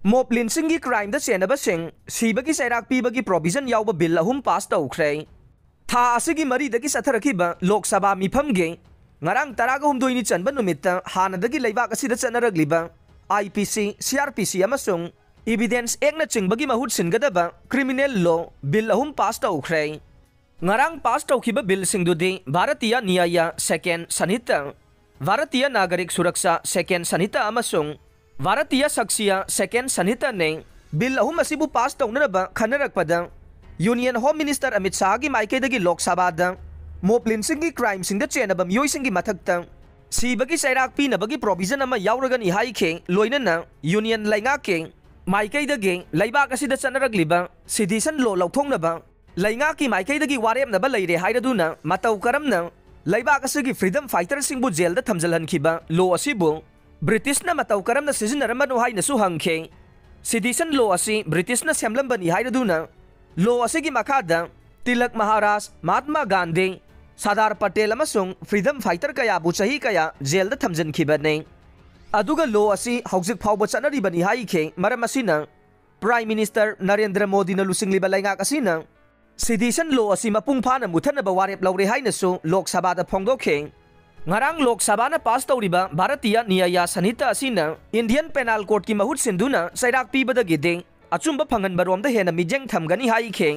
mob lynching crime द चेनबसिंग सिबगी चैराक पीबगी प्रोविजन यावब बिल अहुम पास तौख्रे था असिगी मरीदगी सथरखिबा लोक सभा मिफमगे ngarang taraga humdoini chanba numitta hanadagi leibak asida chanaragलिबा IPC CRPC amasung evidence ekna chingbagi mahut singadaba criminal law bill ahum pass taukhre ngarang pass taukiba bill singdudi Bharatiya Nyaya second sanhita Bharatiya Nagarik Suraksha second sanhita amasung Bharatiya Sakshiya second sanhita ne bill ahum asibu pass taunaraba khanarakpada Union Home Minister Amit Shah gi maikaidagi Lok Sabha da mob lynching crime सिंग चेनब मियोइसिंग मथक्ता सिबगी चैराक पीनबगी provision अमा यावरगनी हाइखे लोइनना यूनियन लैंगाके माइकैदगे लैबाक असिदा चनरगलिबा सिटिजन लॉ लौथोंगनबा लैंगाकी माइकैदगी वारेमनबा लैरे हाइरदुना मतौ करमना लैबाक असगी फ्रीडम फाइटर सिंगबु जेल दा थमजलहनखिबा लॉ असिबु ब्रिटिशना मतौ करमना सिजनरमनु हाइनसु हंखे सिटिजन लॉ असि ब्रिटिशना सेमलंबनी हाइरदुना लॉ असगी मखादा तिलक महाराज महात्मा गांधी सरदार पटेल अमसुंग फ्रीडम फाइटर कयाबु चही कया जेल दा थमजनखिबने अदुगा लो असि हौजिक फाउबा चनरिबनी हाइखे मरम असिना प्राइम मिनिस्टर नरेंद्र मोदी न लुसिंगलिबा लैंगाक असिना सिटिजन लो असि मपुंग फाना मुथनबा वारेप लौरे हाइनसु लोक सभा दा फोंगदोखे ngarang lok sabha na pass tawriba Bharatiya Nyaya sanhita asina Indian Penal Court ki mahut sinduna sairak pibadagi de achumba phangan barom da hena mijeng thamgani haikhe